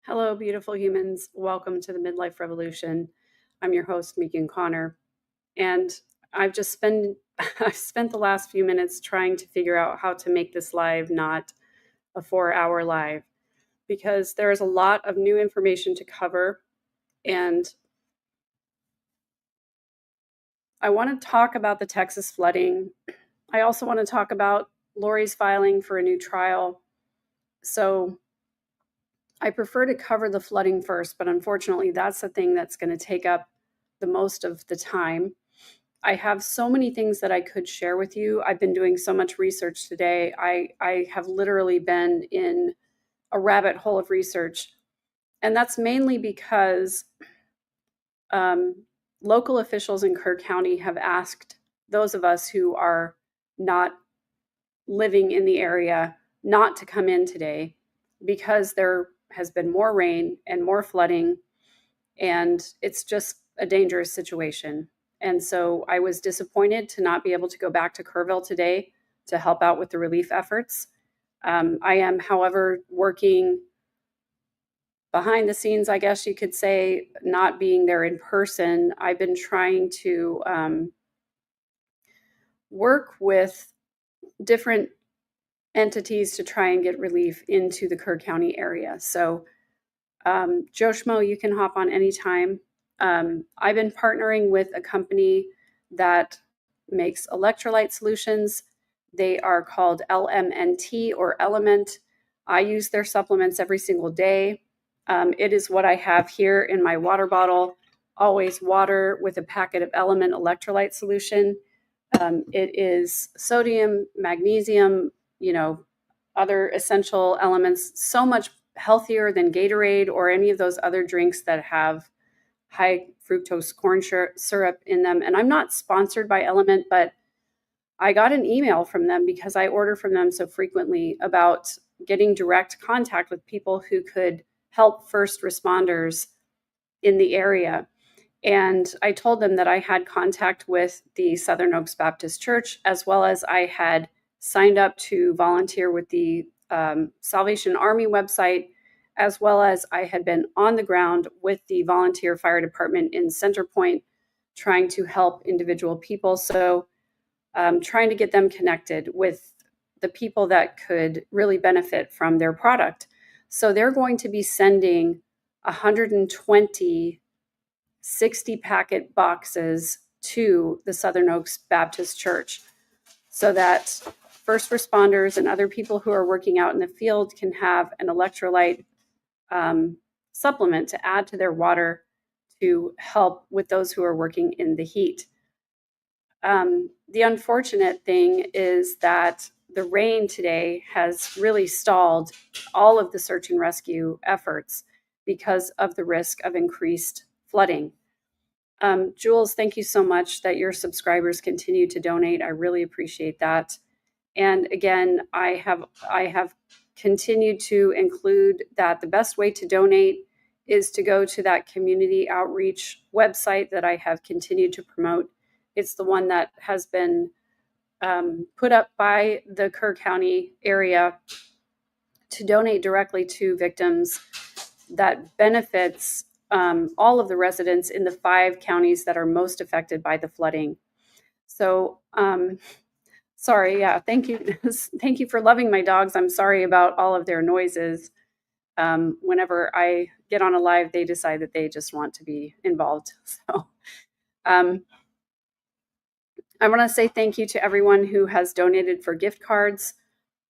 Hello, beautiful humans. Welcome to the Midlife Revolution. I'm your host, Megan Connor, and I've just spent I've spent the last few minutes trying to figure out how to make this live not a 4-hour live because there is a lot of new information to cover, and I want to talk about the Texas flooding. I also want to talk about Lori's filing for a new trial. So I prefer to cover the flooding first, but unfortunately, that's the thing that's going to take up the most of the time. I have so many things that I could share with you. I've been doing so much research today. I have literally been in a rabbit hole of research. And that's mainly because local officials in Kerr County have asked those of us who are not living in the area not to come in today because there has been more rain and more flooding, and it's just a dangerous situation. And so I was disappointed to not be able to go back to Kerrville today to help out with the relief efforts. I am, however, working behind the scenes, I guess you could say, not being there in person. I've been trying to work with different entities to try and get relief into the Kerr County area. So, Joe Schmo, you can hop on anytime. I've been partnering with a company that makes electrolyte solutions. They are called LMNT or Element. I use their supplements every single day. It is what I have here in my water bottle, always water with a packet of Element electrolyte solution. It is sodium, magnesium, other essential elements, so much healthier than Gatorade or any of those other drinks that have high fructose corn syrup in them. And I'm not sponsored by Element, but I got an email from them because I order from them so frequently about getting direct contact with people who could help first responders in the area. And I told them that I had contact with the Southern Oaks Baptist Church, as well as I had signed up to volunteer with the Salvation Army website, as well as I had been on the ground with the volunteer fire department in Center Point, trying to help individual people. So trying to get them connected with the people that could really benefit from their product. So they're going to be sending 120 60 packet boxes to the Southern Oaks Baptist Church so that first responders and other people who are working out in the field can have an electrolyte supplement to add to their water to help with those who are working in the heat. The unfortunate thing is that the rain today has really stalled all of the search and rescue efforts because of the risk of increased flooding. Jules, thank you so much that your subscribers continue to donate. I really appreciate that. And again, I have continued to include that the best way to donate is to go to that community outreach website that I have continued to promote. It's the one that has been put up by the Kerr County area to donate directly to victims that benefits all of the residents in the 5 counties that are most affected by the flooding. So, sorry, yeah, thank you. Thank you for loving my dogs. I'm sorry about all of their noises. Whenever I get on a live, they decide that they just want to be involved. So, I want to say thank you to everyone who has donated for gift cards.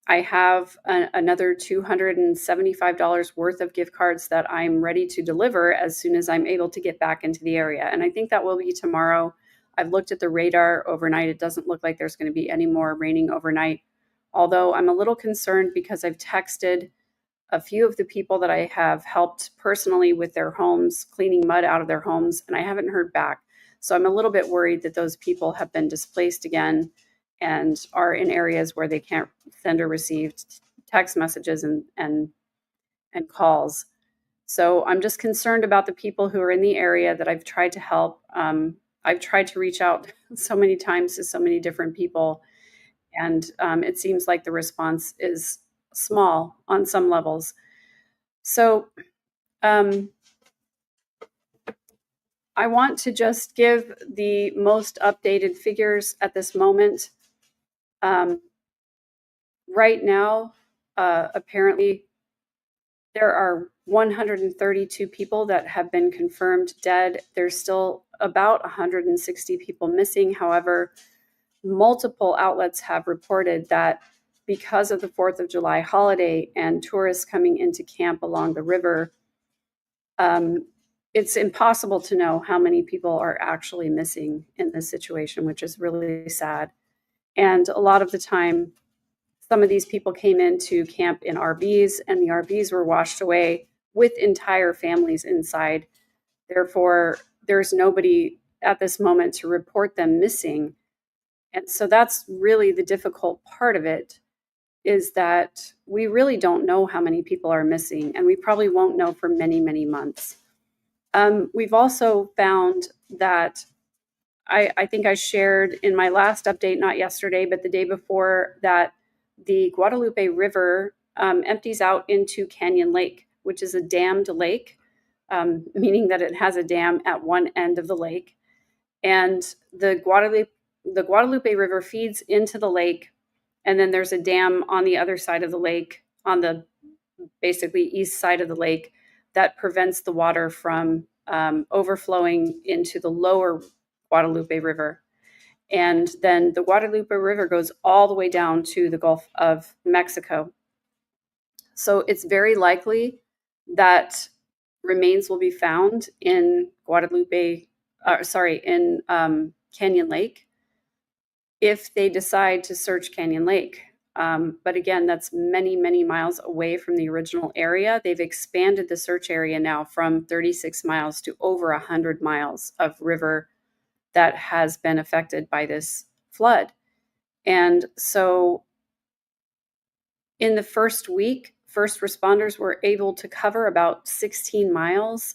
I have another $275 worth of gift cards that I'm ready to deliver as soon as I'm able to get back into the area. And I think that will be tomorrow. I've looked at the radar overnight. It doesn't look like there's going to be any more raining overnight. Although I'm a little concerned because I've texted a few of the people that I have helped personally with their homes, cleaning mud out of their homes, and I haven't heard back. So I'm a little bit worried that those people have been displaced again and are in areas where they can't send or receive text messages and calls. So I'm just concerned about the people who are in the area that I've tried to help. I've tried to reach out so many times to so many different people, and it seems like the response is small on some levels. So I want to just give the most updated figures at this moment. Right now, apparently, there are 132 people that have been confirmed dead. There's still about 160 people missing. However, multiple outlets have reported that because of the 4th of July holiday and tourists coming into camp along the river, it's impossible to know how many people are actually missing in this situation, which is really sad. And a lot of the time, some of these people came into camp in RVs, and the RVs were washed away with entire families inside. Therefore, there's nobody at this moment to report them missing. And so that's really the difficult part of it, is that we really don't know how many people are missing, and we probably won't know for many, many months. We've also found that I think I shared in my last update, not yesterday, but the day before, that the Guadalupe River empties out into Canyon Lake, which is a dammed lake, meaning that it has a dam at one end of the lake. And the Guadalupe River feeds into the lake, and then there's a dam on the other side of the lake, on the basically east side of the lake, that prevents the water from overflowing into the lower Guadalupe River. And then the Guadalupe River goes all the way down to the Gulf of Mexico. So it's very likely that remains will be found in Canyon Lake, if they decide to search Canyon Lake. But again, that's many, many miles away from the original area. They've expanded the search area now from 36 miles to over 100 miles of river that has been affected by this flood. And so in the first week, first responders were able to cover about 16 miles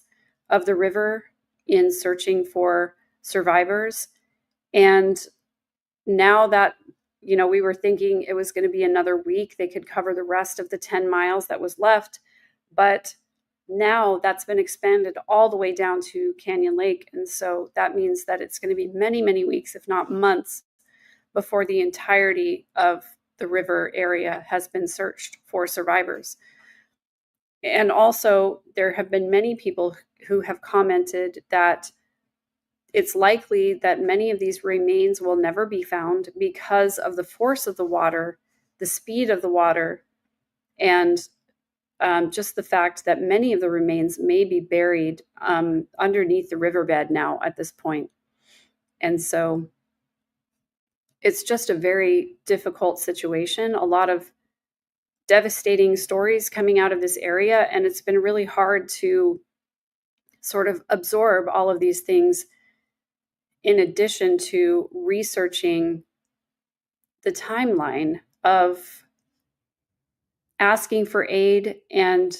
of the river in searching for survivors. And now that, we were thinking it was going to be another week, they could cover the rest of the 10 miles that was left. But now that's been expanded all the way down to Canyon Lake. And so that means that it's going to be many, many weeks, if not months, before the entirety of the river area has been searched for survivors. And also, there have been many people who have commented that it's likely that many of these remains will never be found because of the force of the water, the speed of the water, and just the fact that many of the remains may be buried underneath the riverbed now at this point. And so it's just a very difficult situation. A lot of devastating stories coming out of this area, and it's been really hard to sort of absorb all of these things, in addition to researching the timeline of asking for aid and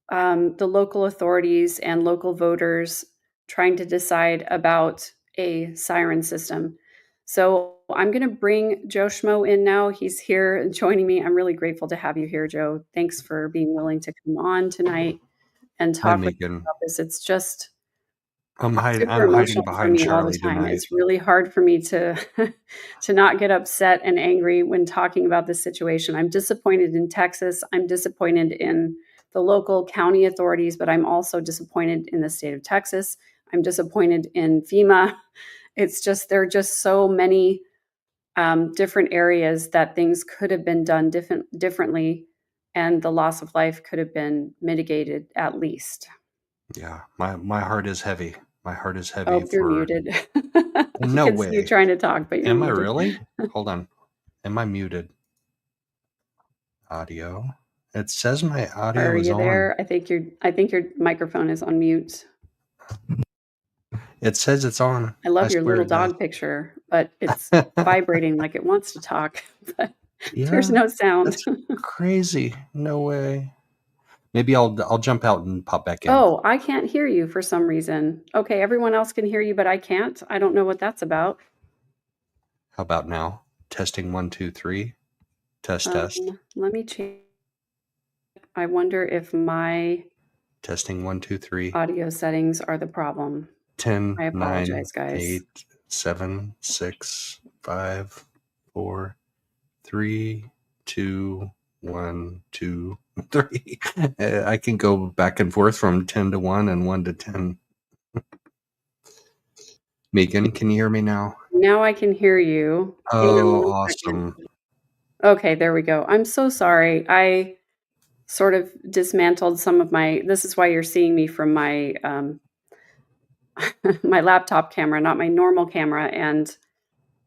the local authorities and local voters trying to decide about a siren system. So I'm going to bring Joe Schmo in now. He's here joining me. I'm really grateful to have you here, Joe. Thanks for being willing to come on tonight and talk with me about this. It's just I'm hiding emotional for behind me all Charlie the time. tonight. It's really hard for me to to not get upset and angry when talking about this situation. I'm disappointed in Texas. I'm disappointed in the local county authorities, but I'm also disappointed in the state of Texas. I'm disappointed in FEMA. It's just, there are just so many different areas that things could have been done differently, and the loss of life could have been mitigated at least. Yeah, my heart is heavy. My heart is heavy. Oh, you're muted. No I can way. see you trying to talk, but you're Am muted. I really? Hold on. Am I muted? Audio. It says my audio is on. Are you there? I think your microphone is on mute. It says it's on. I love your little dog picture, but it's vibrating like it wants to talk, but there's no sound. That's crazy. No way. Maybe I'll jump out and pop back in. Oh, I can't hear you for some reason. Okay, everyone else can hear you, but I can't. I don't know what that's about. How about now? Testing 1, 2, 3. Test. Let me check. I wonder if my Testing 1, 2, 3. Audio settings are the problem. 10, I 9, apologize, guys. 8, 7, 6, 5, 4, 3, 2, 1, 2, 3. I can go back and forth from 10 to 1 and 1 to 10. Megan, can you hear me now? Now I can hear you. Hang on Oh, 1 awesome. second. Okay, there we go. I'm so sorry. I sort of dismantled some of my, this is why you're seeing me from my my laptop camera, not my normal camera, and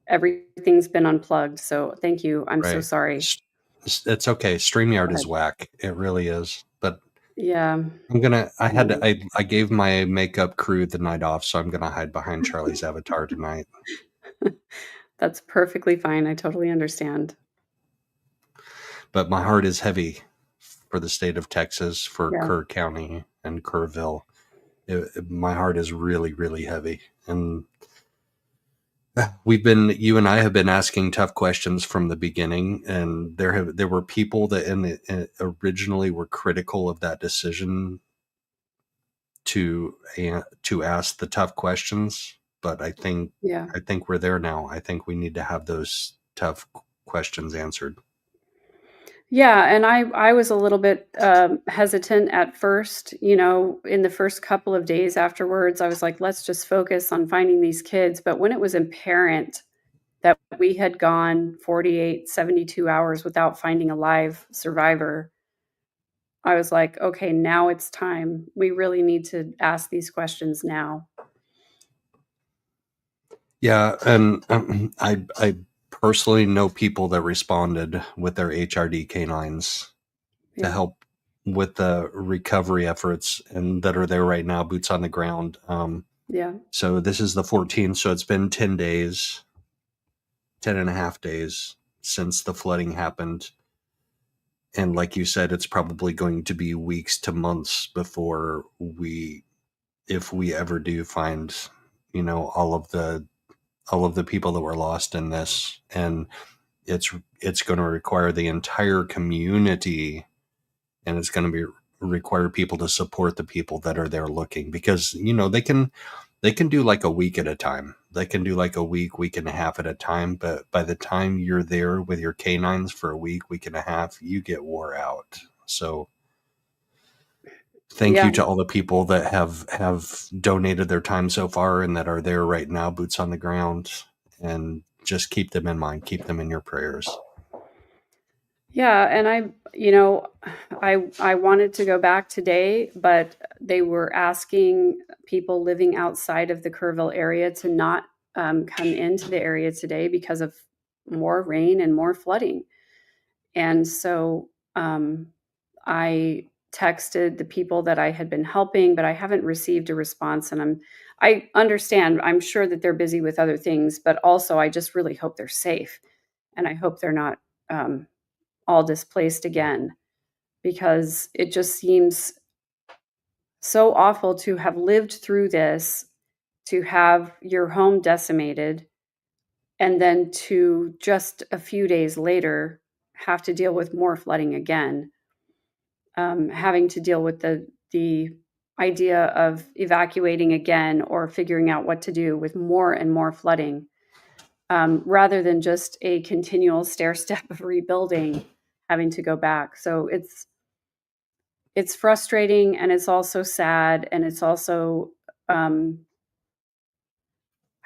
everything's been unplugged. So thank you. I'm so Right. sorry. It's okay. StreamYard Go is ahead. whack. It really is. But Yeah. I gave my makeup crew the night off, so I'm gonna hide behind Charlie's avatar tonight. That's perfectly fine. I totally understand. But my heart is heavy for the state of Texas, for Yeah. Kerr County and Kerrville. My heart is really, really heavy. And you and I have been asking tough questions from the beginning, and there were people that originally were critical of that decision to ask the tough questions. But I think we're there now. I think we need to have those tough questions answered. Yeah, and I was a little bit hesitant at first. In the first couple of days afterwards, I was like, let's just focus on finding these kids. But when it was apparent that we had gone 48, 72 hours without finding a live survivor, I was like, okay, now it's time. We really need to ask these questions now. Yeah, and I personally know people that responded with their HRD canines to help with the recovery efforts, and that are there right now, boots on the ground. So this is the 14th, so it's been 10 days, 10 and a half days since the flooding happened. And like you said, it's probably going to be weeks to months before if we ever do find, all of the people that were lost in this. And it's going to require the entire community, and it's going to require people to support the people that are there looking, because they can do like a week at a time. They can do like a week and a half at a time. But by the time you're there with your canines for a week and a half, you get wore out. So thank you to all the people that have donated their time so far and that are there right now, boots on the ground, and just keep them in mind, keep them in your prayers. Yeah, and I wanted to go back today, but they were asking people living outside of the Kerrville area to not come into the area today because of more rain and more flooding. And so I texted the people that I had been helping, but I haven't received a response. And I understand, I'm sure that they're busy with other things, but also I just really hope they're safe. And I hope they're not all displaced again, because it just seems so awful to have lived through this, to have your home decimated, and then to just a few days later have to deal with more flooding again, having to deal with the idea of evacuating again or figuring out what to do with more and more flooding, rather than just a continual stair step of rebuilding, having to go back. So it's frustrating, and it's also sad, and it's also I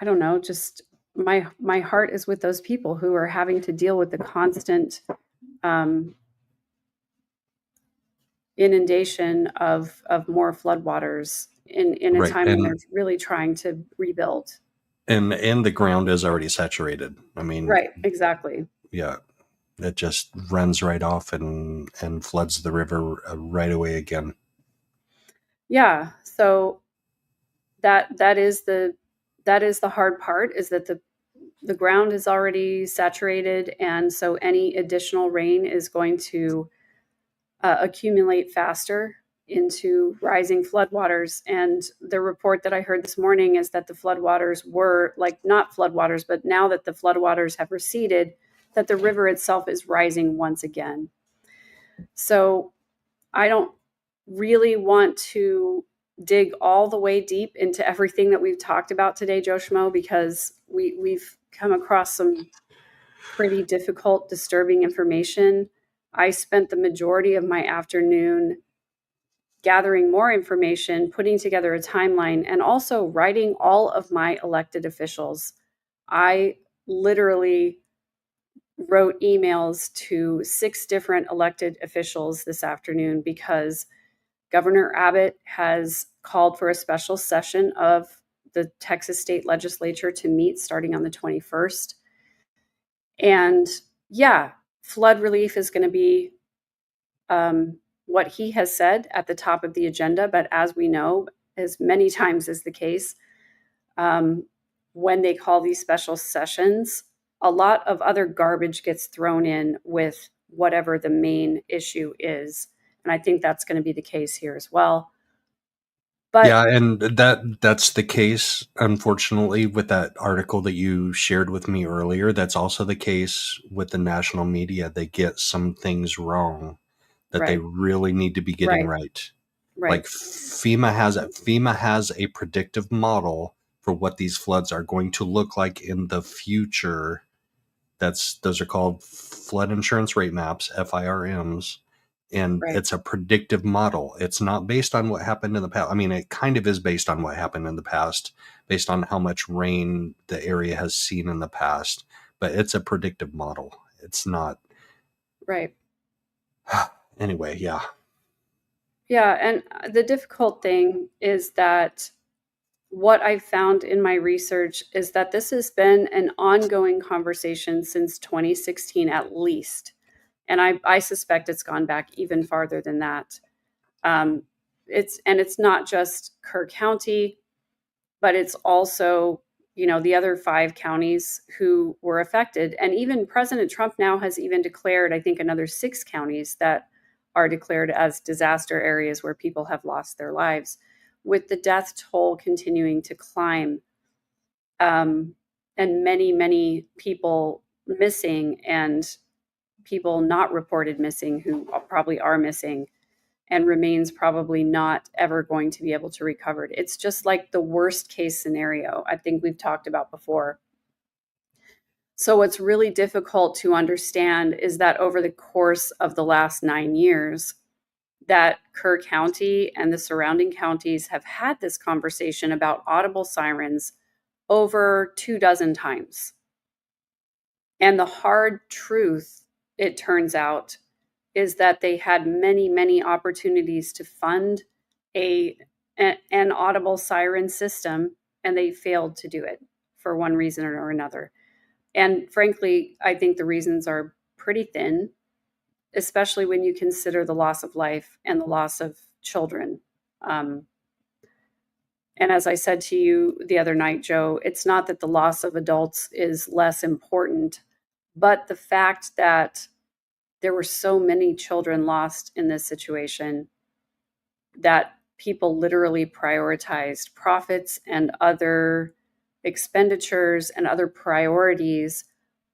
don't know, just my heart is with those people who are having to deal with the constant inundation of more floodwaters in a Right. time when they're really trying to rebuild. And the ground is already saturated. I mean, Right, exactly. yeah, it just runs right off and floods the river right away again. Yeah, so that is the hard part, is that the ground is already saturated, and so any additional rain is going to accumulate faster into rising floodwaters. And the report that I heard this morning is that the floodwaters were like, not floodwaters, but now that the floodwaters have receded, that the river itself is rising once again. So I don't really want to dig all the way deep into everything that we've talked about today, Joe Schmo, because we've come across some pretty difficult, disturbing information. I spent the majority of my afternoon gathering more information, putting together a timeline, and also writing all of my elected officials. I literally wrote emails to 6 different elected officials this afternoon because Governor Abbott has called for a special session of the Texas State Legislature to meet starting on the 21st. And yeah, flood relief is going to be what he has said at the top of the agenda. But as we know, as many times is the case, when they call these special sessions, a lot of other garbage gets thrown in with whatever the main issue is. And I think that's going to be the case here as well. But yeah, and that's the case, unfortunately, with that article that you shared with me earlier. That's also the case with the national media. They get some things wrong that they right, really need to be getting right. Like right, FEMA has a predictive model for what these floods are going to look like in the future. Those are called flood insurance rate maps, FIRMs, and right, it's a predictive model. It's not based on what happened in the past. I mean, it kind of is based on what happened in the past, based on how much rain the area has seen in the past, but it's a predictive model. It's not. right. Anyway, yeah. Yeah. And the difficult thing is that what I've found in my research is that this has been an ongoing conversation since 2016 at least. And I suspect it's gone back even farther than that. Um, it's not just Kerr County, but it's also, the other 5 counties who were affected. And even President Trump now has even declared, I think, another 6 counties that are declared as disaster areas where people have lost their lives, with the death toll continuing to climb, and many, many people missing, and people not reported missing who probably are missing, and remains probably not ever going to be able to recover. It's just like the worst case scenario I think we've talked about before. So what's really difficult to understand is that over the course of the last 9 years, that Kerr County and the surrounding counties have had this conversation about audible sirens over 24 times. And the hard truth, it turns out, is that they had many, many opportunities to fund an audible siren system, and they failed to do it for one reason or another. And frankly, I think the reasons are pretty thin, especially when you consider the loss of life and the loss of children. Um, and as I said to you the other night, Joe, it's not that the loss of adults is less important, but the fact that there were so many children lost in this situation that people literally prioritized profits and other expenditures and other priorities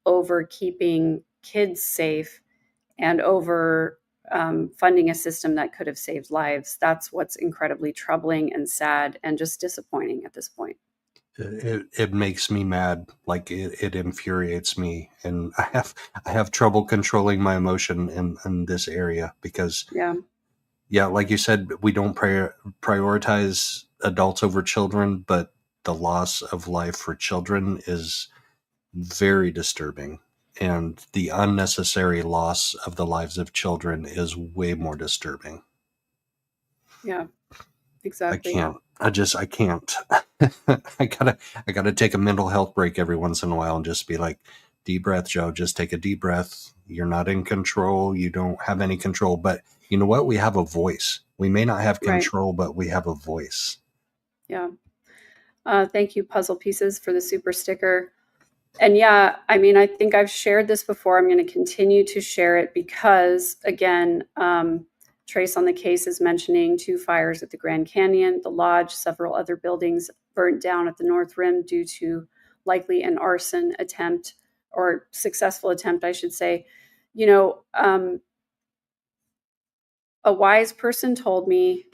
over keeping kids safe and over funding a system that could have saved lives. That's what's incredibly troubling and sad and just disappointing at this point. It makes me mad. Like it infuriates me, and I have trouble controlling my emotion in this area because, Yeah, yeah, like you said, we don't prioritize adults over children, but the loss of life for children is very disturbing, and the unnecessary loss of the lives of children is way more disturbing. yeah, I exactly. can't. I can't. I gotta take a mental health break every once in a while and just be like, deep breath, Joe. Just take a deep breath. You're not in control. You don't have any control. But you know what? We have a voice. We may not have Right. control, but we have a voice. Yeah. Thank you, Puzzle Pieces, for the super sticker. And yeah, I mean, I think I've shared this before. I'm going to continue to share it because, again, Trace on the Case is mentioning 2 fires at the Grand Canyon, the lodge, several other buildings burnt down at the North Rim due to likely an arson attempt, or successful attempt, I should say. You know, a wise person told me,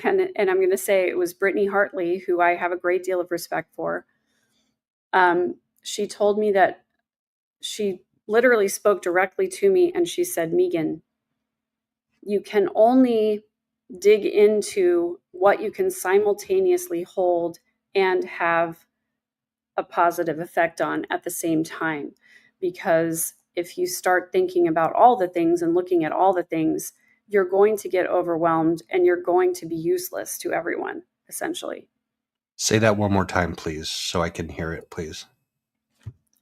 and I'm going to say it was Brittany Hartley, who I have a great deal of respect for. She told me that she literally spoke directly to me, and she said, Megan, you can only dig into what you can simultaneously hold and have a positive effect on at the same time. Because if you start thinking about all the things and looking at all the things, you're going to get overwhelmed and you're going to be useless to everyone, essentially. Say that one more time, please, so I can hear it, please.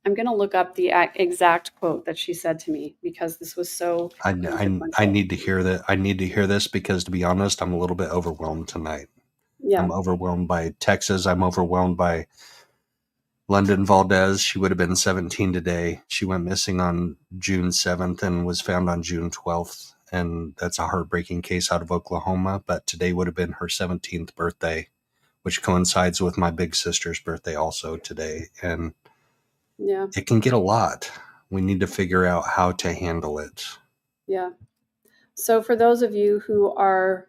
I'm going to look up the exact quote that she said to me because this was so consequential. I need to hear that. I need to hear this because, to be honest, I'm a little bit overwhelmed tonight. Yeah. I'm overwhelmed by Texas. I'm overwhelmed by London Valdez. She would have been 17 today. She went missing on June 7th and was found on June 12th. And that's a heartbreaking case out of Oklahoma. But today would have been her 17th birthday, which coincides with my big sister's birthday also today. And Yeah. it can get a lot. We need to figure out how to handle it. Yeah. So for those of you who are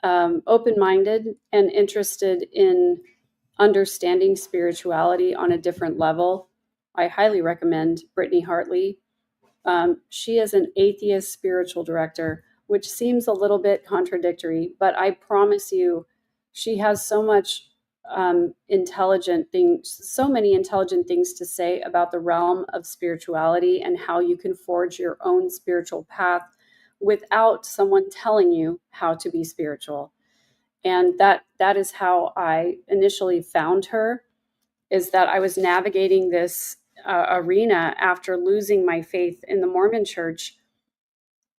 open-minded and interested in understanding spirituality on a different level, I highly recommend Brittany Hartley. She is an atheist spiritual director, which seems a little bit contradictory, but I promise you, she has so much intelligent things, so many intelligent things to say about the realm of spirituality and how you can forge your own spiritual path without someone telling you how to be spiritual. And that is how I initially found her, is that I was navigating this arena after losing my faith in the Mormon church.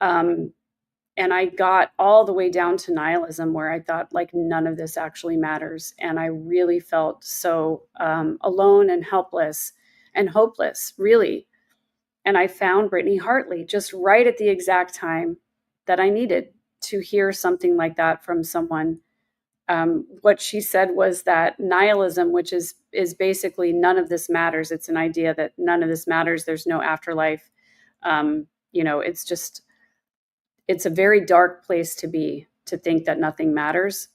And I got all the way down to nihilism, where I thought, like, none of this actually matters. And I really felt so alone and helpless and hopeless, really. And I found Brittany Hartley just right at the exact time that I needed to hear something like that from someone. What she said was that nihilism, which is basically none of this matters. It's an idea that none of this matters. There's no afterlife. It's a very dark place to be, to think that nothing matters.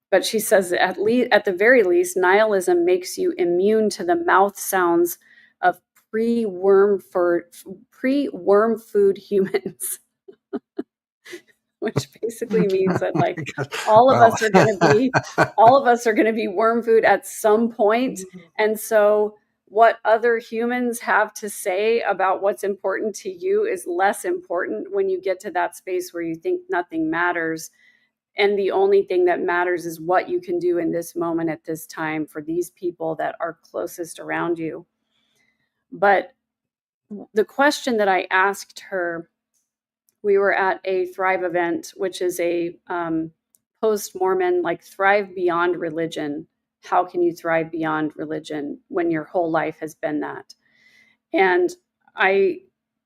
But she says that at the very least, nihilism makes you immune to the mouth sounds of pre-worm food humans. Which basically means that, like, all of us are going to be worm food at some point. And so what other humans have to say about what's important to you is less important when you get to that space where you think nothing matters. And the only thing that matters is what you can do in this moment at this time for these people that are closest around you. But the question that I asked her, we were at a Thrive event, which is a post-Mormon, like, thrive beyond religion. How can you thrive beyond religion when your whole life has been that? And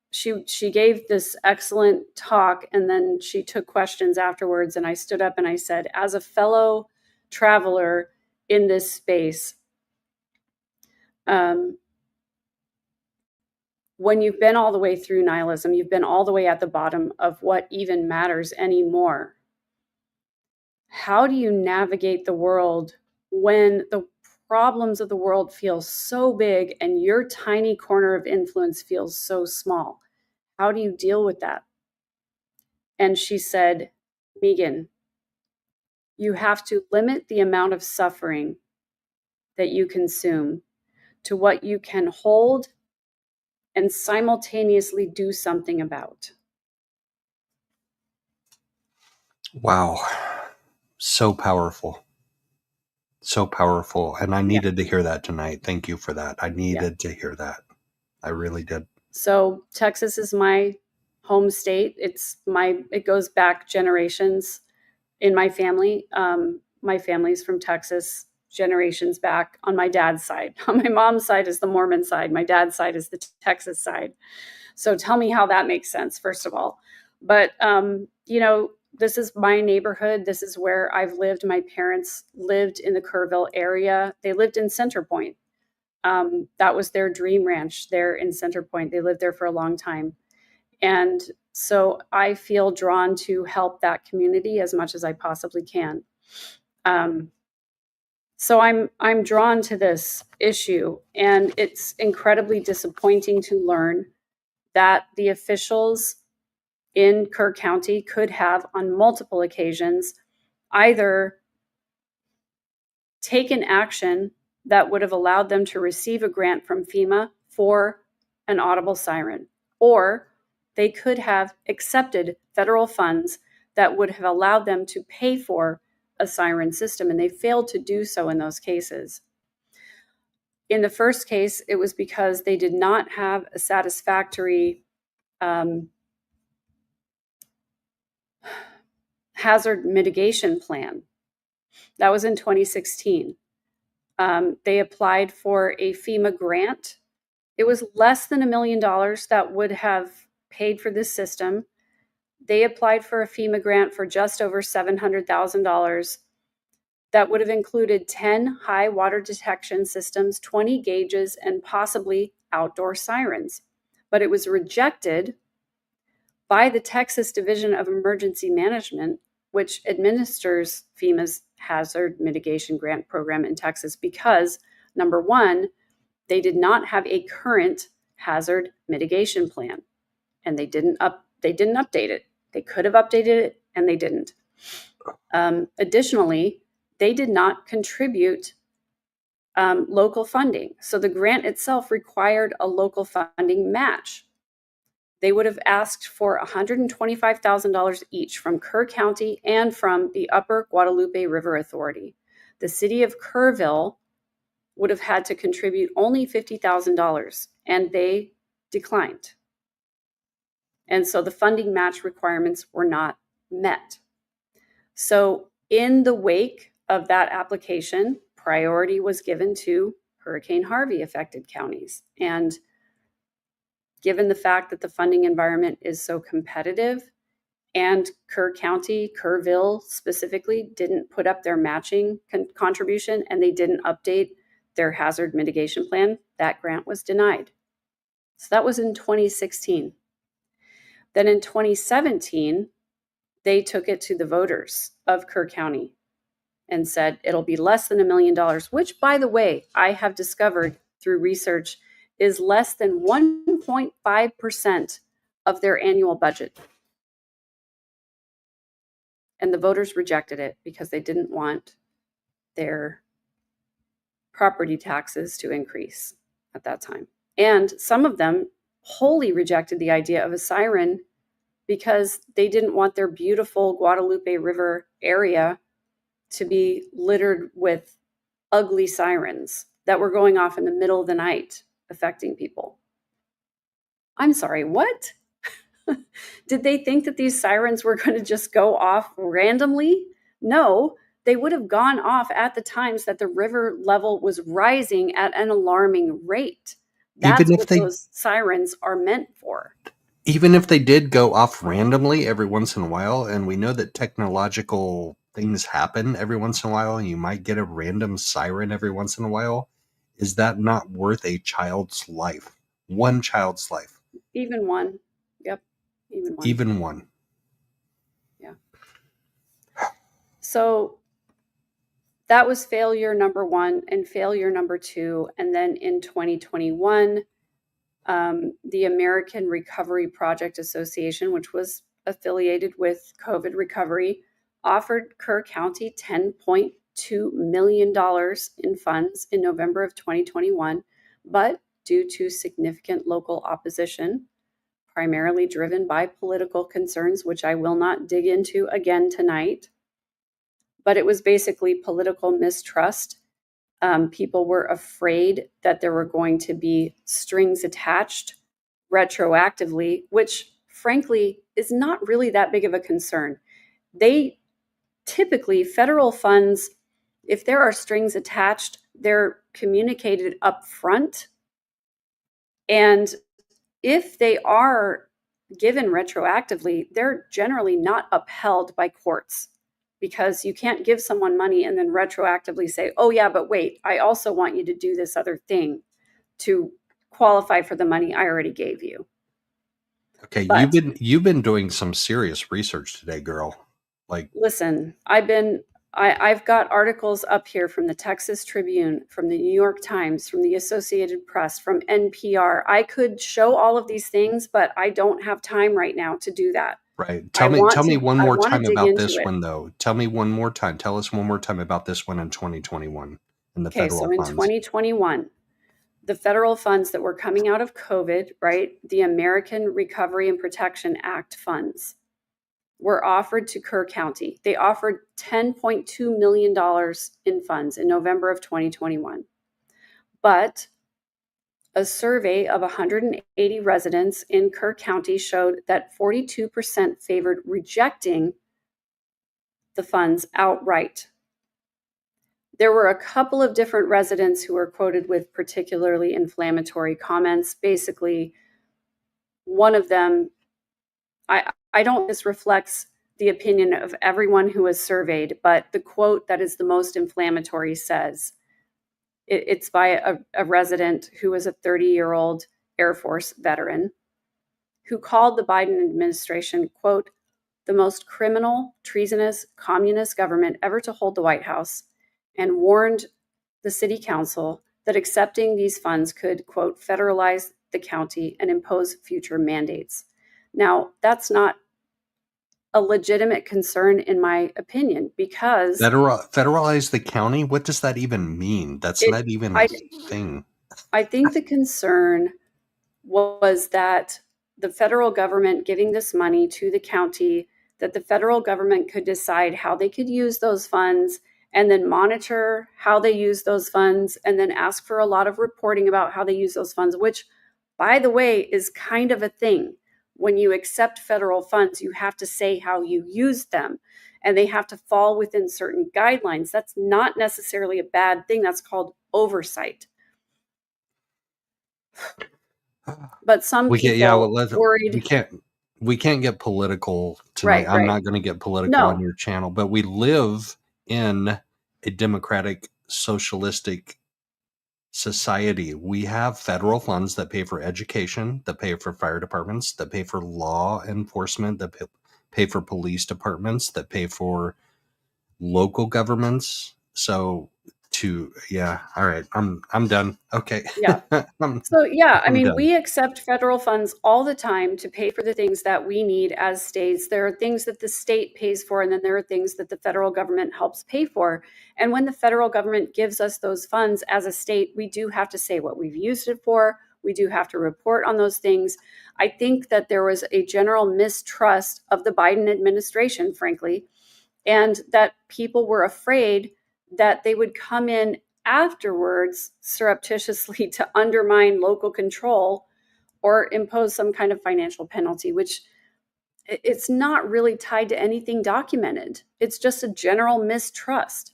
she gave this excellent talk, and then she took questions afterwards, and I stood up and I said, as a fellow traveler in this space, when you've been all the way through nihilism, you've been all the way at the bottom of what even matters anymore. How do you navigate the world when the problems of the world feel so big and your tiny corner of influence feels so small? How do you deal with that? And she said, Megan, you have to limit the amount of suffering that you consume to what you can hold and simultaneously do something about. Wow. So powerful. So powerful. And I needed to hear that tonight. Thank you for that. I needed to hear that. I really did. So Texas is my home state. It goes back generations in my family. My family's from Texas, generations back on my dad's side. On my mom's side is the Mormon side. My dad's side is the Texas side. So tell me how that makes sense, first of all. But, this is my neighborhood. This is where I've lived. My parents lived in the Kerrville area. They lived in Center Point. That was their dream ranch there in Center Point. They lived there for a long time. And so I feel drawn to help that community as much as I possibly can. So I'm drawn to this issue, and it's incredibly disappointing to learn that the officials in Kerr County could have, on multiple occasions, either taken action that would have allowed them to receive a grant from FEMA for an audible siren, or they could have accepted federal funds that would have allowed them to pay for a siren system, and they failed to do so in those cases. In the first case, it was because they did not have a satisfactory hazard mitigation plan. That was in 2016. They applied for a FEMA grant. It was less than $1 million that would have paid for this system. They applied for a FEMA grant for just over $700,000 that would have included 10 high water detection systems, 20 gauges, and possibly outdoor sirens. But it was rejected by the Texas Division of Emergency Management, which administers FEMA's Hazard Mitigation Grant Program in Texas, because, number one, they did not have a current hazard mitigation plan, and they didn't update it. They could have updated it, and they didn't. Additionally, they did not contribute local funding. So the grant itself required a local funding match. They would have asked for $125,000 each from Kerr County and from the Upper Guadalupe River Authority. The city of Kerrville would have had to contribute only $50,000, and they declined. And so the funding match requirements were not met. So in the wake of that application, priority was given to Hurricane Harvey affected counties. And given the fact that the funding environment is so competitive, and Kerr County, Kerrville specifically, didn't put up their matching contribution, and they didn't update their hazard mitigation plan, that grant was denied. So that was in 2016. Then in 2017, they took it to the voters of Kerr County and said it'll be less than $1 million, which, by the way, I have discovered through research is less than 1.5% of their annual budget. And the voters rejected it because they didn't want their property taxes to increase at that time. And some of them wholly rejected the idea of a siren because they didn't want their beautiful Guadalupe River area to be littered with ugly sirens that were going off in the middle of the night, affecting people. I'm sorry, what? Did they think that these sirens were going to just go off randomly? No, they would have gone off at the times that the river level was rising at an alarming rate. That's what those sirens are meant for. Even if they did go off randomly every once in a while, and we know that technological things happen every once in a while, and you might get a random siren every once in a while, is that not worth a child's life? One child's life. Even one. Yep. Even one. Yeah. So that was failure number one and failure number two. And then in 2021, the American Recovery Project Association, which was affiliated with COVID recovery, offered Kerr County $10.2 million in funds in November of 2021, but due to significant local opposition, primarily driven by political concerns, which I will not dig into again tonight, but it was basically political mistrust. People were afraid that there were going to be strings attached retroactively, which frankly is not really that big of a concern. They typically, federal funds, if there are strings attached, they're communicated up front. And if they are given retroactively, they're generally not upheld by courts, because you can't give someone money and then retroactively say, oh yeah, but wait, I also want you to do this other thing to qualify for the money I already gave you. Okay, But you've been doing some serious research today, girl. Like, listen, I've got articles up here from the Texas Tribune, from the New York Times, from the Associated Press, from NPR. I could show all of these things, but I don't have time right now to do that. right. I Tell want me to one I more want to time dig about into this it. one though. Tell me one more time. Tell us one more time about this one in 2021 and the Okay, federal so in funds. 2021, the federal funds that were coming out of COVID, right? The American Recovery and Protection Act funds were offered to Kerr County. They offered $10.2 million in funds in November of 2021. But a survey of 180 residents in Kerr County showed that 42% favored rejecting the funds outright. There were a couple of different residents who were quoted with particularly inflammatory comments. Basically, one of them, I don't think this reflects the opinion of everyone who was surveyed, but the quote that is the most inflammatory says, it's by a resident who was a 30-year-old Air Force veteran who called the Biden administration, quote, the most criminal, treasonous, communist government ever to hold the White House, and warned the city council that accepting these funds could, quote, federalize the county and impose future mandates. Now, that's not a legitimate concern, in my opinion, because Federalize the county? What does that even mean? That's it, not even a I, thing. I think the concern was that the federal government giving this money to the county, that the federal government could decide how they could use those funds and then monitor how they use those funds and then ask for a lot of reporting about how they use those funds, which, by the way, is kind of a thing. When you accept federal funds, you have to say how you use them and they have to fall within certain guidelines. That's not necessarily a bad thing. That's called oversight. But some We get yeah. Well, people worried. we can't get political tonight. Right, I'm right. not going to get political on No, your channel, but we live in a democratic, socialistic society. We have federal funds that pay for education, that pay for fire departments, that pay for law enforcement, that pay for police departments, that pay for local governments. So all right, I'm done. Okay. yeah. I'm So, yeah, I I'm mean, done. we accept federal funds all the time to pay for the things that we need as states. There are things that the state pays for, and then there are things that the federal government helps pay for. And when the federal government gives us those funds as a state, we do have to say what we've used it for. We do have to report on those things. I think that there was a general mistrust of the Biden administration, frankly, and that people were afraid that they would come in afterwards surreptitiously to undermine local control or impose some kind of financial penalty, which it's not really tied to anything documented. It's just a general mistrust.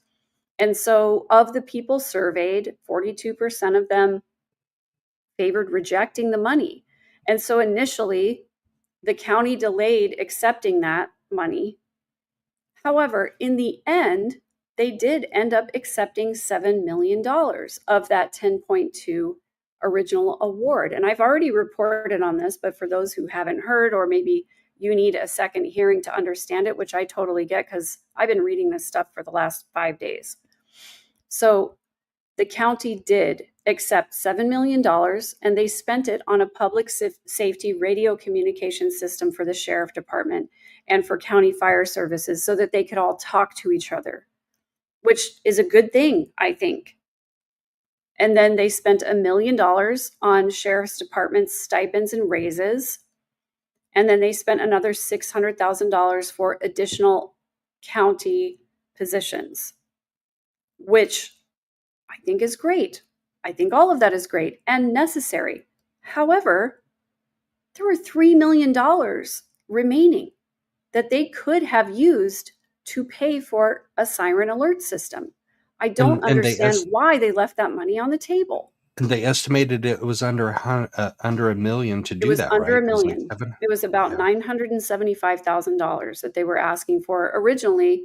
And so, of the people surveyed, 42% of them favored rejecting the money. And so, initially, the county delayed accepting that money. However, in the end, they did end up accepting $7 million of that 10.2 original award. And I've already reported on this, but for those who haven't heard, or maybe you need a second hearing to understand it, which I totally get because I've been reading this stuff for the last 5 days. So the county did accept $7 million and they spent it on a public safety radio communication system for the sheriff department and for county fire services so that they could all talk to each other, which is a good thing, I think. And then they spent $1 million on sheriff's department stipends and raises. And then they spent another $600,000 for additional county positions, which I think is great. I think all of that is great and necessary. However, there were $3 million remaining that they could have used to pay for a siren alert system. I don't And understand why they left that money on the table. they estimated it was under a million to It do was that, under right? a It was like million. seven. It was about Yeah. $975,000 that they were asking for originally.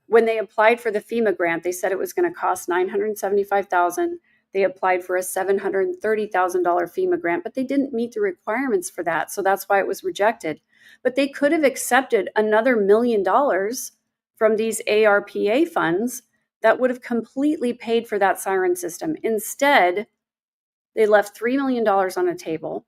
When they applied for the FEMA grant, they said it was going to cost $975,000. They applied for a $730,000 FEMA grant, but they didn't meet the requirements for that. So that's why it was rejected. But they could have accepted another $1 million from these ARPA funds that would have completely paid for that siren system. Instead, they left $3 million on a table.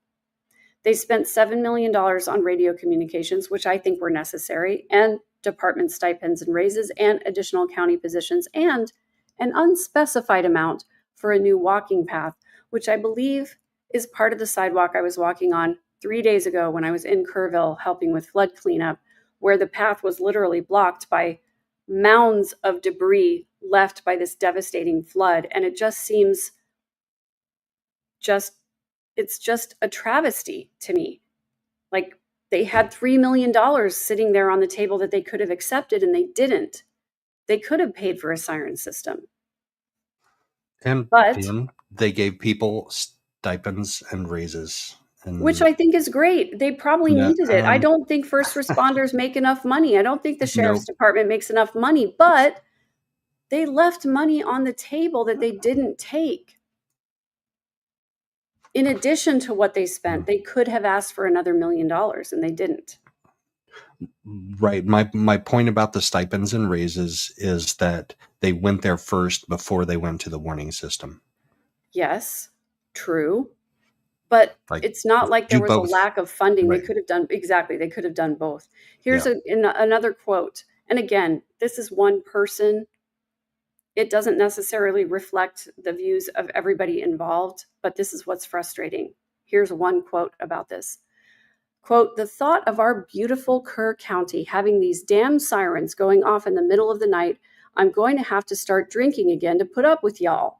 They spent $7 million on radio communications, which I think were necessary, and department stipends and raises, and additional county positions, and an unspecified amount for a new walking path, which I believe is part of the sidewalk I was walking on 3 days ago when I was in Kerrville helping with flood cleanup, where the path was literally blocked by mounds of debris left by this devastating flood. And it just seems it's just a travesty to me. Like, they had $3 million sitting there on the table that they could have accepted, and they didn't. They could have paid for a siren system. But they gave people stipends and raises. Which I think is great. They probably needed it. I don't think first responders make enough money. I don't think the sheriff's department makes enough money, but they left money on the table that they didn't take. In addition to what they spent, they could have asked for another $1 million, and they didn't. Right. My point about the stipends and raises is that they went there first before they went to the warning system. Yes, true. But it's not like there was a lack of funding. Right. They could have done, exactly, they could have done both. Here's another quote. And again, this is one person. It doesn't necessarily reflect the views of everybody involved, but this is what's frustrating. Here's one quote about this. Quote, "The thought of our beautiful Kerr County having these damn sirens going off in the middle of the night, I'm going to have to start drinking again to put up with y'all."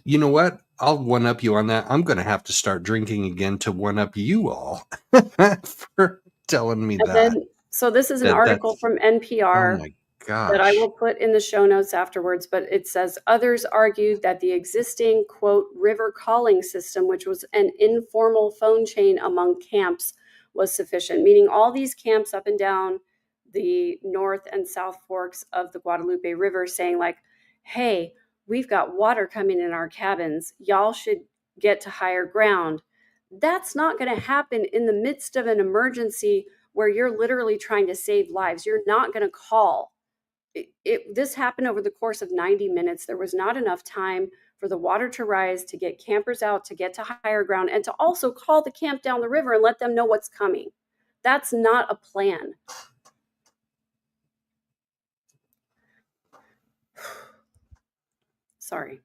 You know what? I'll one-up you on that. I'm going to have to start drinking again to one-up you all for telling me that. So this is an article from NPR. Oh my gosh. That I will put in the show notes afterwards, but it says others argued that the existing, quote, river calling system, which was an informal phone chain among camps, was sufficient, meaning all these camps up and down the north and south forks of the Guadalupe River saying like, hey, we've got water coming in our cabins. Y'all should get to higher ground. That's not going to happen in the midst of an emergency where you're literally trying to save lives. You're not going to call. This happened over the course of 90 minutes. There was not enough time for the water to rise, to get campers out, to get to higher ground, and to also call the camp down the river and let them know what's coming. That's not a plan. Sorry.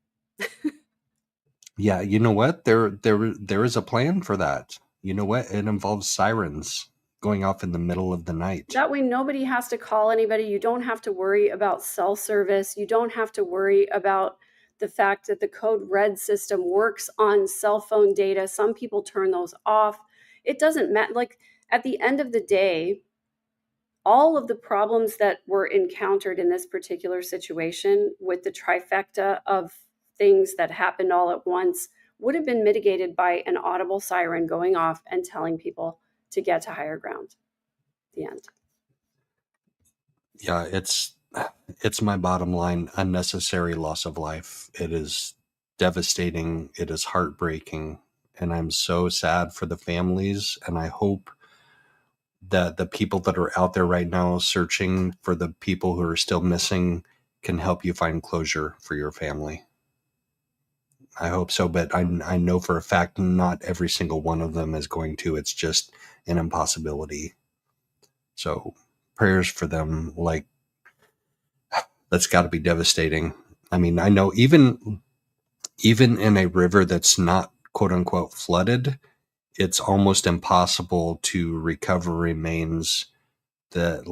Yeah, you know what? There is a plan for that. You know what? It involves sirens going off in the middle of the night. That way nobody has to call anybody. You don't have to worry about cell service. You don't have to worry about the fact that the code red system works on cell phone data. Some people turn those off. It doesn't matter. Like, at the end of the day, all of the problems that were encountered in this particular situation with the trifecta of things that happened all at once would have been mitigated by an audible siren going off and telling people to get to higher ground. The end. Yeah, it's my bottom line. Unnecessary loss of life. It is devastating. It is heartbreaking. And I'm so sad for the families. And I hope that the people that are out there right now searching for the people who are still missing can help you find closure for your family. I hope so, but I know for a fact not every single one of them is going to. It's just an impossibility. So prayers for them. Like, that's got to be devastating. I mean, I know even in a river that's not quote unquote flooded, it's almost impossible to recover remains that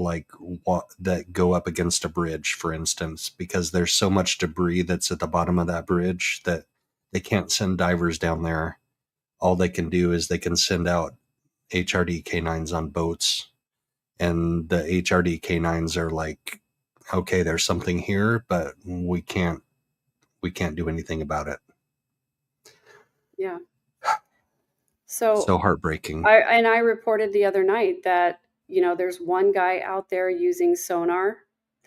that go up against a bridge, for instance, because there's so much debris that's at the bottom of that bridge that they can't send divers down there. All they can do is they can send out HRD canines on boats, and the HRD canines are like, okay, there's something here, but we can't do anything about it. Yeah. So heartbreaking. I reported the other night that, there's one guy out there using sonar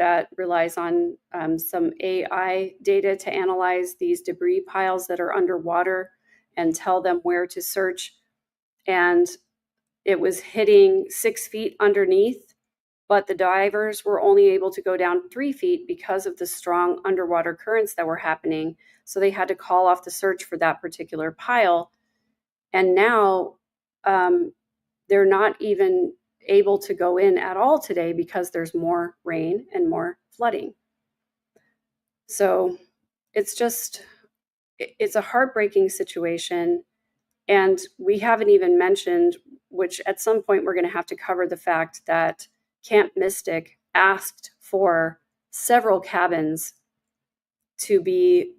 that relies on some AI data to analyze these debris piles that are underwater and tell them where to search. And it was hitting 6 feet underneath, but the divers were only able to go down 3 feet because of the strong underwater currents that were happening. So they had to call off the search for that particular pile. And now they're not even able to go in at all today because there's more rain and more flooding. So it's a heartbreaking situation. And we haven't even mentioned, which at some point we're going to have to cover, the fact that Camp Mystic asked for several cabins to be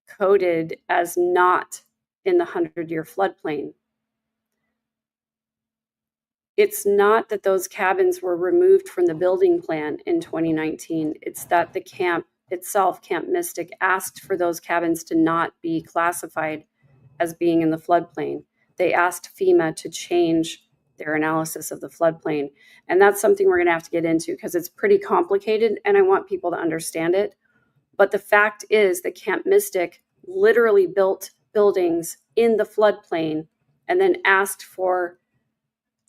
coded as not in the 100-year floodplain. It's not that those cabins were removed from the building plan in 2019. It's that the camp itself, Camp Mystic, asked for those cabins to not be classified as being in the floodplain. They asked FEMA to change their analysis of the floodplain. And that's something we're going to have to get into because it's pretty complicated and I want people to understand it. But the fact is that Camp Mystic literally built buildings in the floodplain and then asked for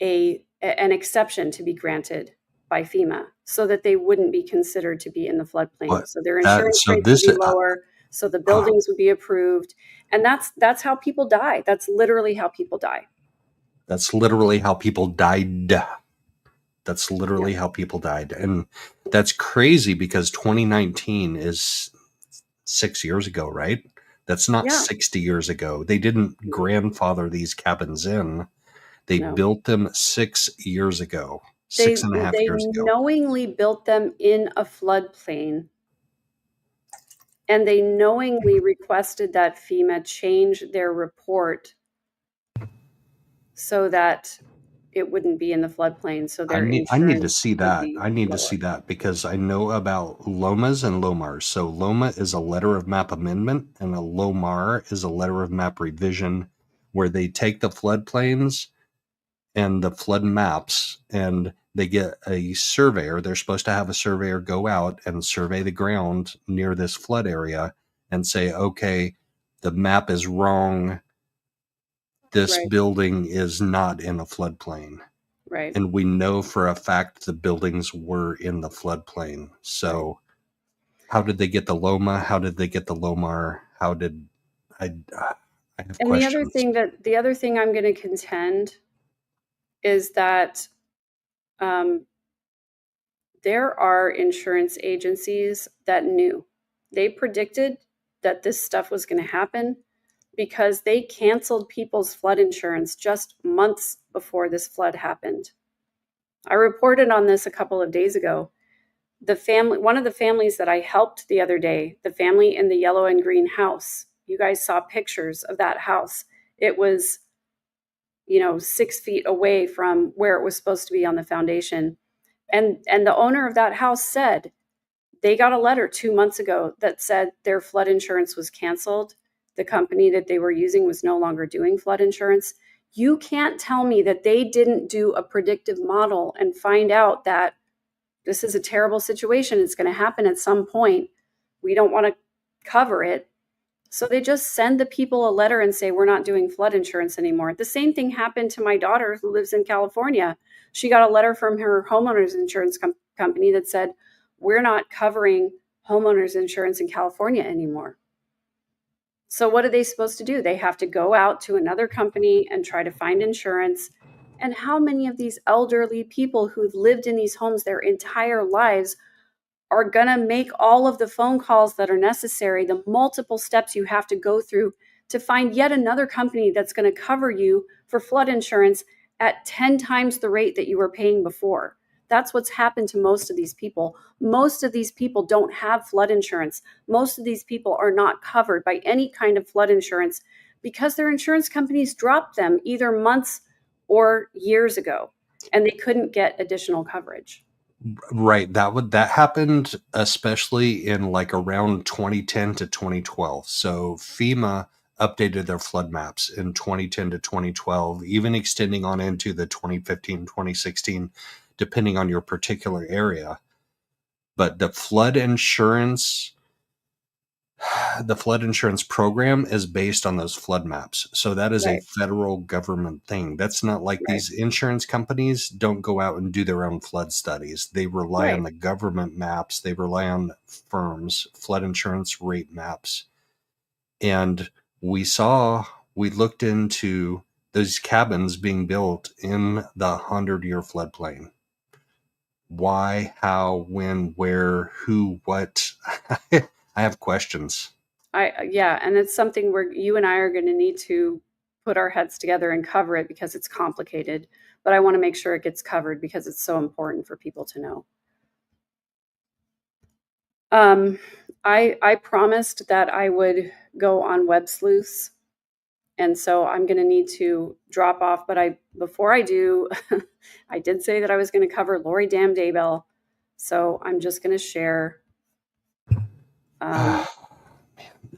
an exception to be granted by FEMA so that they wouldn't be considered to be in the floodplain. So their insurance rates would be lower, so the buildings would be approved. And that's how people die. That's literally how people die. That's literally how people died. That's literally how people died. And that's crazy because 2019 is 6 years ago, right? That's not 60 years ago. They didn't grandfather these cabins in. They built them 6 years ago, 6.5 years ago. They knowingly built them in a floodplain. And they knowingly requested that FEMA change their report so that it wouldn't be in the floodplain. So I need to see that. I need to see that because I know about LOMAs and LOMARs. So LOMA is a letter of map amendment and a LOMAR is a letter of map revision where they take the floodplains and the flood maps and they get a surveyor. They're supposed to have a surveyor go out and survey the ground near this flood area and say, okay, the map is wrong. This building is not in a floodplain. Right. And we know for a fact the buildings were in the floodplain. So how did they get the LOMA? How did they get the LOMAR? How did I have and questions. The other thing I'm going to contend is that there are insurance agencies that knew. They predicted that this stuff was going to happen because they canceled people's flood insurance just months before this flood happened. I reported on this a couple of days ago. One of the families that I helped the other day, the family in the yellow and green house, you guys saw pictures of that house. It was, 6 feet away from where it was supposed to be on the foundation. And the owner of that house said they got a letter 2 months ago that said their flood insurance was canceled. The company that they were using was no longer doing flood insurance. You can't tell me that they didn't do a predictive model and find out that this is a terrible situation. It's going to happen at some point. We don't want to cover it. So they just send the people a letter and say, we're not doing flood insurance anymore. The same thing happened to my daughter who lives in California. She got a letter from her homeowner's insurance company that said, we're not covering homeowners insurance in California anymore. So what are they supposed to do? They have to go out to another company and try to find insurance. And how many of these elderly people who've lived in these homes their entire lives are going to make all of the phone calls that are necessary, the multiple steps you have to go through to find yet another company that's going to cover you for flood insurance at 10 times the rate that you were paying before? That's what's happened to most of these people. Most of these people don't have flood insurance. Most of these people are not covered by any kind of flood insurance because their insurance companies dropped them either months or years ago, and they couldn't get additional coverage. Right. That happened especially in like around 2010 to 2012. So FEMA updated their flood maps in 2010 to 2012, even extending on into the 2015, 2016, depending on your particular area. but the flood insurance program is based on those flood maps. So that is a Right. federal government thing. That's not like Right. these insurance companies don't go out and do their own flood studies. They rely on Right. the government maps. They rely on firms, flood insurance rate maps. And we looked into those cabins being built in the 100-year floodplain. Why, how, when, where, who, what? I have questions. Yeah, and it's something where you and I are going to need to put our heads together and cover it because it's complicated. But I want to make sure it gets covered because it's so important for people to know. I promised that I would go on web sleuths, and so I'm going to need to drop off. But before I do, I did say that I was going to cover Lori Daybell, so I'm just going to share. I'm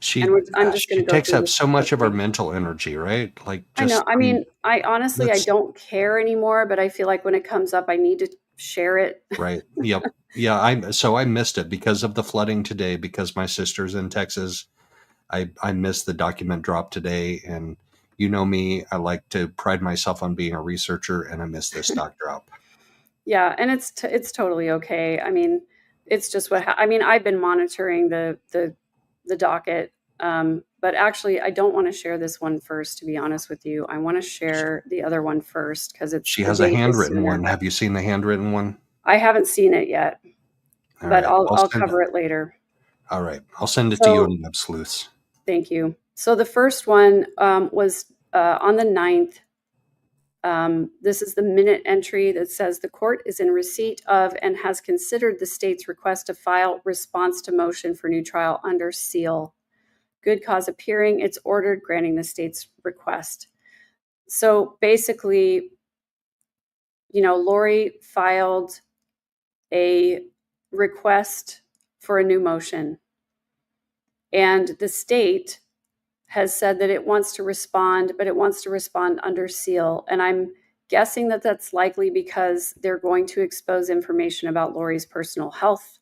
just going She to go takes through up this so much of our quickly. mental energy, right? Like, I know. just I mean, I honestly, I let's don't care anymore, but I feel like when it comes up, I need to share it. right. Yep. Yeah, I missed it because of the flooding today, because my sister's in Texas. I missed the document drop today, and you know me, I like to pride myself on being a researcher, and I missed this doc drop. Yeah, and it's totally okay. I mean, it's just I mean, I've been monitoring the docket, but actually, I don't want to share this one first. To be honest with you, I want to share the other one first because She the has a date is handwritten sooner. one. Have you seen the handwritten one? I haven't seen it yet, All but right. I'll cover it later. All right. I'll send it to you So in Web Sleuths. thank you. So the first one was on the 9th. This is the minute entry that says the court is in receipt of and has considered the state's request to file response to motion for new trial under seal. Good cause appearing, it's ordered granting the state's request. So basically, Lori filed a request for a new motion, and the state has said that it wants to respond, but it wants to respond under seal. And I'm guessing that that's likely because they're going to expose information about Lori's personal health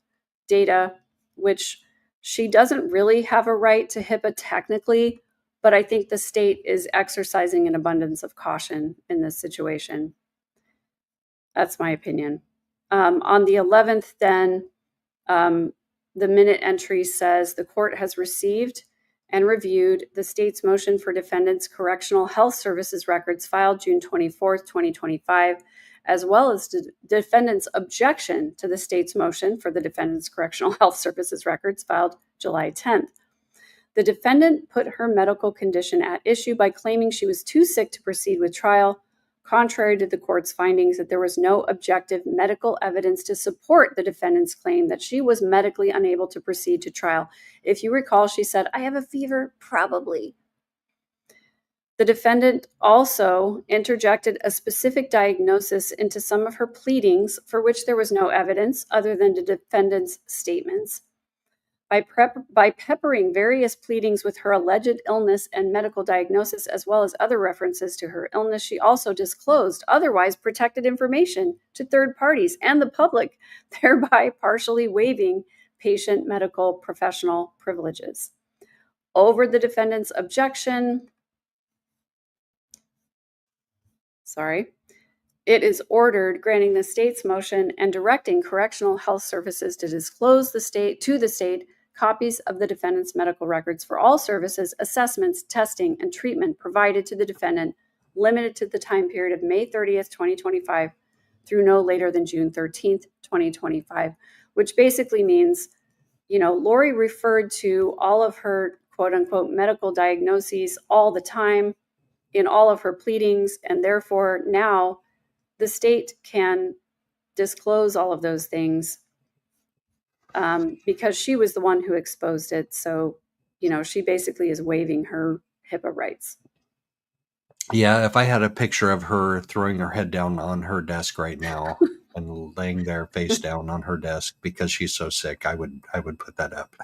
data, which she doesn't really have a right to HIPAA technically, but I think the state is exercising an abundance of caution in this situation. That's my opinion. On the 11th, then, the minute entry says the court has received and reviewed the state's motion for defendants' correctional health services records filed June 24th, 2025, as well as the defendant's objection to the state's motion for the defendant's correctional health services records filed July 10th. The defendant put her medical condition at issue by claiming she was too sick to proceed with trial, contrary to the court's findings that there was no objective medical evidence to support the defendant's claim that she was medically unable to proceed to trial. If you recall, she said, "I have a fever, probably." The defendant also interjected a specific diagnosis into some of her pleadings for which there was no evidence other than the defendant's statements. By peppering various pleadings with her alleged illness and medical diagnosis, as well as other references to her illness, she also disclosed otherwise protected information to third parties and the public, thereby partially waiving patient medical professional privileges. Over the defendant's objection, it is ordered granting the state's motion and directing correctional health services to disclose to the state copies of the defendant's medical records for all services, assessments, testing, and treatment provided to the defendant, limited to the time period of May 30th, 2025 through no later than June 13th, 2025, which basically means, Lori referred to all of her quote unquote medical diagnoses all the time in all of her pleadings, and therefore now the state can disclose all of those things because she was the one who exposed it. So, she basically is waiving her HIPAA rights. Yeah, if I had a picture of her throwing her head down on her desk right now and laying there face down on her desk because she's so sick, I would put that up.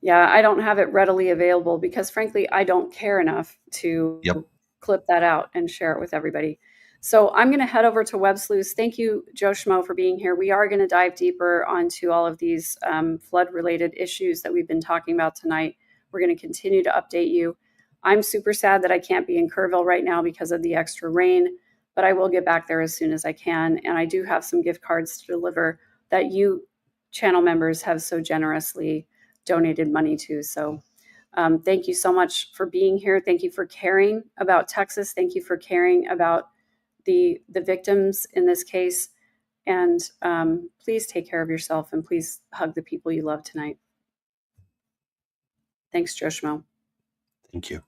Yeah, I don't have it readily available because frankly, I don't care enough to Yep. clip that out and share it with everybody. So I'm going to head over to Web Sleuths. Thank you, Joe Schmo, for being here. We are going to dive deeper onto all of these flood-related issues that we've been talking about tonight. We're going to continue to update you. I'm super sad that I can't be in Kerrville right now because of the extra rain, but I will get back there as soon as I can. And I do have some gift cards to deliver that you channel members have so generously donated money to. So thank you so much for being here. Thank you for caring about Texas. Thank you for caring about the victims in this case. And please take care of yourself and please hug the people you love tonight. Thanks, Joe Schmo. Thank you.